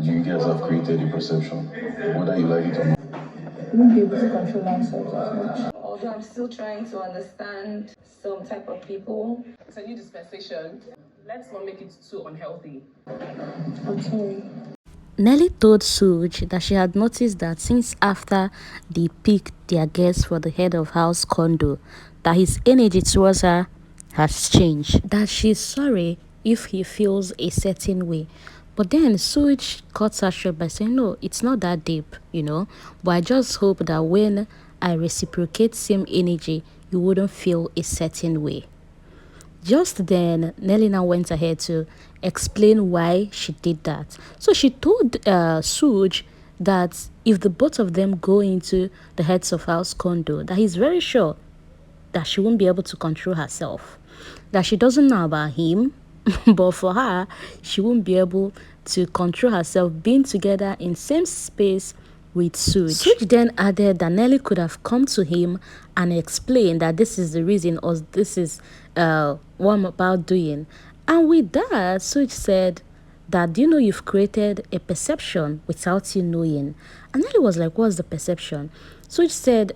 you guys have created a perception, whether you like it or not. You won't be able to control ourselves as much. Although I'm still trying to understand some type of people. It's a new dispensation. Let's not make it too unhealthy. I'm sorry. Nelly told Sooj that she had noticed that since after they picked their guest for the head of house condo, that his energy towards her has changed. That she's sorry if he feels a certain way. But then Sooj cut her short by saying, no, it's not that deep, But I just hope that when I reciprocate same energy, you wouldn't feel a certain way. Just then, Nelly now went ahead to explain why she did that. So she told Sooj that if the both of them go into the heads of house condo, that he's very sure that she won't be able to control herself. That she doesn't know about him, but for her, she won't be able to control herself being together in same space with Sooj. Sooj then added that Nelly could have come to him and explained that this is the reason or this is what I'm about doing. And with that, Sooj said that, you've created a perception without you knowing. And Nelly was like, what's the perception? Sooj said,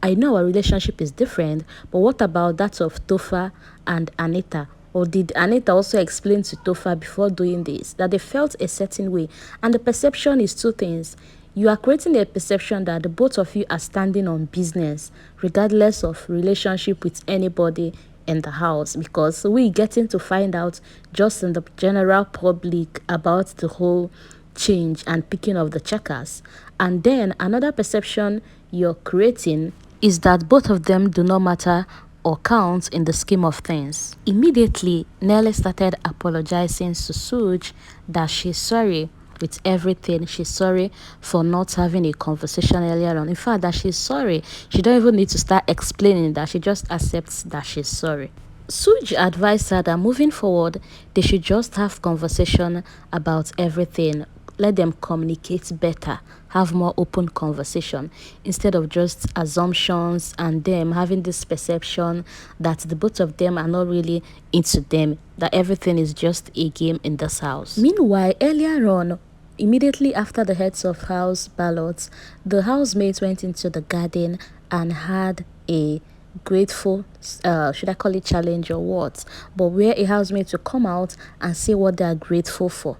I know our relationship is different, but what about that of Topher and Anita? Or did Anita also explain to Topher before doing this that they felt a certain way? And the perception is two things. You are creating a perception that the both of you are standing on business, regardless of relationship with anybody in the house, because we're getting to find out just in the general public about the whole change and picking of the checkers. And then another perception you're creating is that both of them do not matter or count in the scheme of things. Immediately, Nelly started apologizing to Sooj that she's sorry with everything. She's sorry for not having a conversation earlier on. In fact, that she's sorry. She don't even need to start explaining that. She just accepts that she's sorry. Sooj advised her that moving forward, they should just have conversation about everything. Let them communicate better, have more open conversation instead of just assumptions and them having this perception that the both of them are not really into them, that everything is just a game in this house. Meanwhile, earlier on, immediately after the heads of house ballots, the housemates went into the garden and had a grateful should I call it challenge or what, but where a housemate to come out and say what they are grateful for.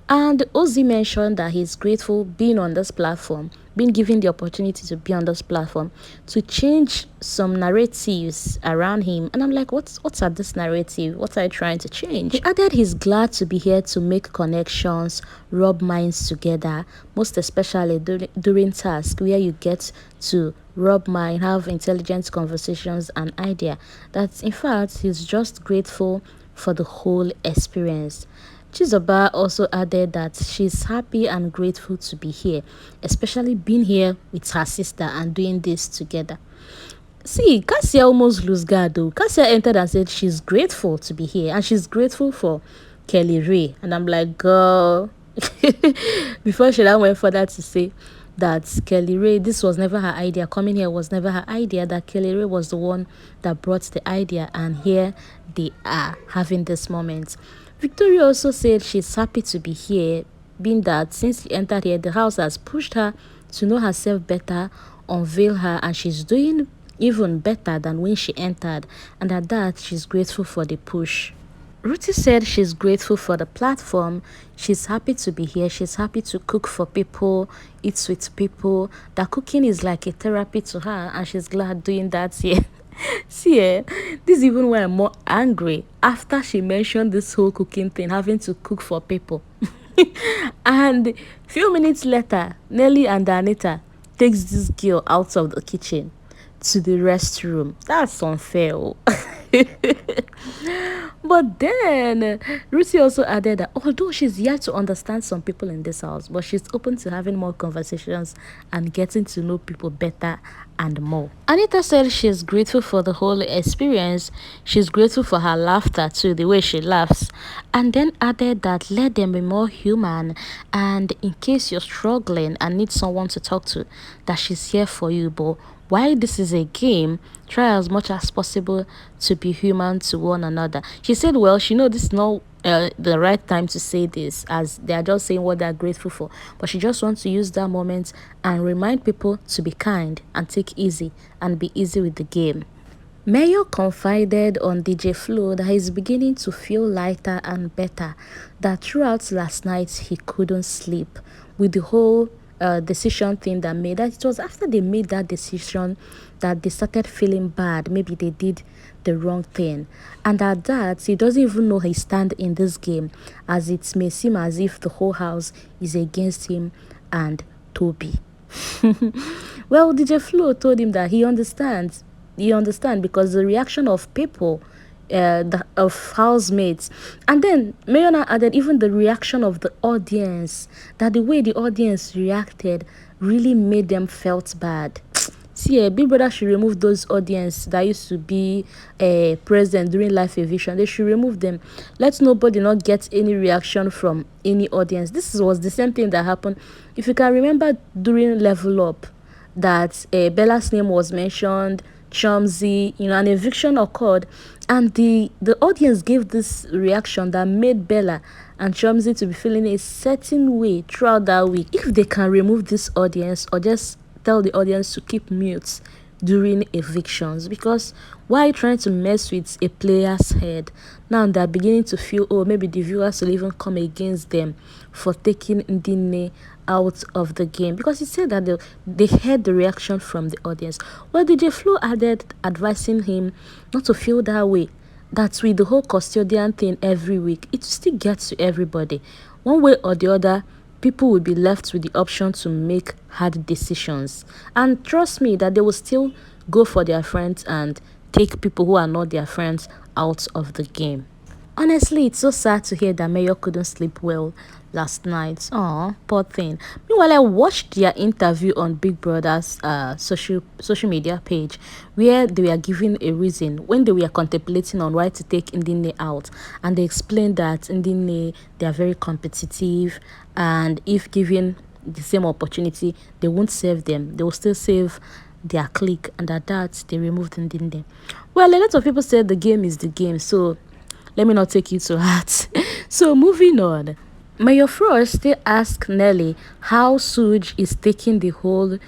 And Ozzy mentioned that he's grateful being on this platform, being given the opportunity to be on this platform, to change some narratives around him. And I'm like, what's at this narrative? What are you trying to change? He added he's glad to be here to make connections, rub minds together, most especially during tasks where you get to rub mind, have intelligent conversations and idea. That in fact, he's just grateful for the whole experience. Chizoba also added that she's happy and grateful to be here, especially being here with her sister and doing this together. See, Cassia almost lose guard though. Cassia entered and said she's grateful to be here and she's grateful for Kelly Ray. And I'm like, girl. Before she went further to say that Kelly Ray, this was never her idea. Coming here was never her idea. That Kelly Ray was the one that brought the idea. And here they are having this moment. Victoria also said she's happy to be here, being that since she entered here, the house has pushed her to know herself better, unveil her, and she's doing even better than when she entered, and at that, she's grateful for the push. Rhute said she's grateful for the platform, she's happy to be here, she's happy to cook for people, eat with people, that cooking is like a therapy to her, and she's glad doing that here. See, this is even why I'm more angry after she mentioned this whole cooking thing, having to cook for people. And few minutes later, Nelly and Anita takes this girl out of the kitchen to the restroom. That's unfair. But then Rhute also added that although she's yet to understand some people in this house, but she's open to having more conversations and getting to know people better and more. Anita said she's grateful for the whole experience. She's grateful for her laughter too, the way she laughs. And then added that let them be more human, and in case you're struggling and need someone to talk to, that she's here for you. But while this is a game, try as much as possible to be human to one another. She said, well, she knows this is not the right time to say this, as they are just saying what they're grateful for. But she just wants to use that moment and remind people to be kind and take easy and be easy with the game. Mayo confided on DJ Flo that he's beginning to feel lighter and better, that throughout last night he couldn't sleep with the whole decision thing that made that. It was after they made that decision that they started feeling bad. Maybe they did the wrong thing. And at that, he doesn't even know his stand in this game, as it may seem as if the whole house is against him and Toby. Well, DJ Flo told him that he understands. You understand, because the reaction of people, of housemates, and then Mayona added even the reaction of the audience, that the way the audience reacted really made them felt bad. See, Big Brother should remove those audience that used to be present during live eviction. They should remove them. Let nobody not get any reaction from any audience. This was the same thing that happened. If you can remember during Level Up, that Bella's name was mentioned, Chumsy, an eviction occurred, and the audience gave this reaction that made Bella and Chumsy to be feeling a certain way throughout that week. If they can remove this audience, or just tell the audience to keep mute during evictions, because why are you trying to mess with a player's head? Now they're beginning to feel, oh, maybe the viewers will even come against them for taking Ndine out of the game, because he said that they heard the reaction from the audience. Well, DJ Flo added, advising him not to feel that way, that with the whole custodian thing every week, it still gets to everybody. One way or the other, people will be left with the option to make hard decisions. And trust me that they will still go for their friends and take people who are not their friends out of the game. Honestly, it's so sad to hear that Mayo couldn't sleep well last night. Aw, poor thing. Meanwhile, I watched their interview on Big Brother's social media page, where they were giving a reason when they were contemplating on why to take Ndine out, and they explained that Ndine, they are very competitive, and if given the same opportunity, they won't save them. They will still save their clique, and at that, they removed Ndine. Well, a lot of people said the game is the game, so let me not take it to heart. So moving on. Mayor Frost still asked Nelly how Sooj is taking the whole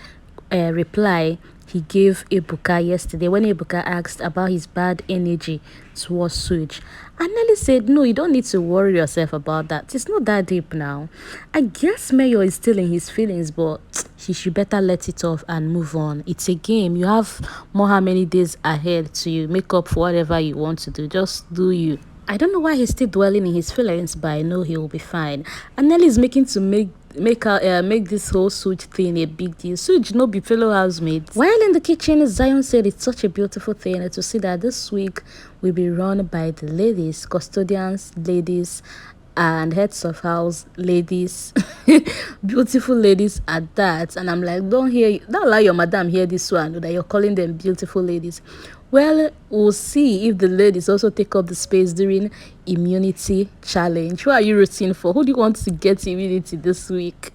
reply he gave Ebuka yesterday when Ebuka asked about his bad energy towards Sooj. And Nelly said, no, you don't need to worry yourself about that. It's not that deep now. I guess Mayor is still in his feelings, but he should better let it off and move on. It's a game. You have more how many days ahead to make up for whatever you want to do. Just do you. I don't know why he's still dwelling in his feelings, but I know he will be fine. And Nelly is making to make this whole Sooj thing a big deal. Sooj no be fellow housemates. While in the kitchen, Zion said it's such a beautiful thing to see that this week will be run by the ladies, custodians, ladies, and heads of house ladies, beautiful ladies at that. And I'm like, don't allow your madam hear this one, that you're calling them beautiful ladies. Well, we'll see if the ladies also take up the space during immunity challenge. Who are you rooting for? Who do you want to get immunity this week?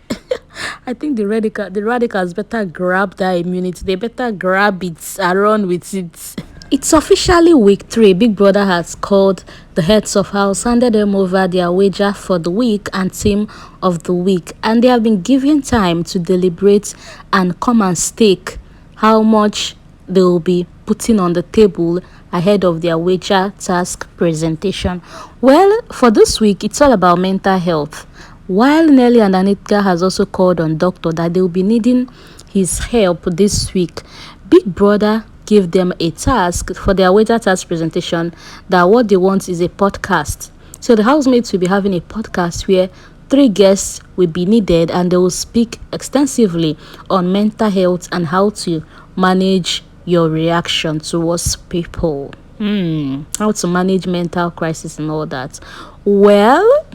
I think the radicals better grab that immunity. They better grab it and run with it. It's officially week 3. Big Brother has called the heads of house, handed them over their wager for the week and team of the week, and they have been given time to deliberate and come and stake how much they will be putting on the table ahead of their wager task presentation. Well, for this week, it's all about mental health. While Nelly and Anitka has also called on Doctor that they will be needing his help this week, Big Brother gave them a task for their wager task presentation, that what they want is a podcast. So the housemates will be having a podcast where 3 guests will be needed, and they will speak extensively on mental health and how to manage your reaction towards people. How to manage mental crisis and all that. Well,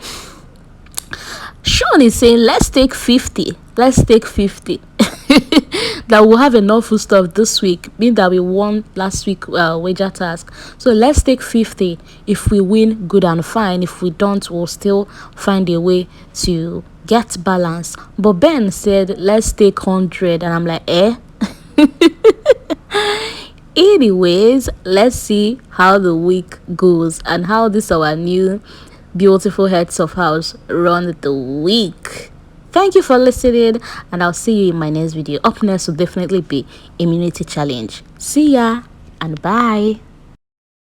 Sean is saying, let's take 50. That we'll have enough food stuff this week, being that we won last week wager task. So let's take 50. If we win, good and fine. If we don't, we'll still find a way to get balance. But Ben said, let's take 100. And I'm like, Anyways, let's see how the week goes and how this our new beautiful heads of house run the week. Thank you for listening, and I'll see you in my next video. Up next will definitely be immunity challenge. See ya and bye.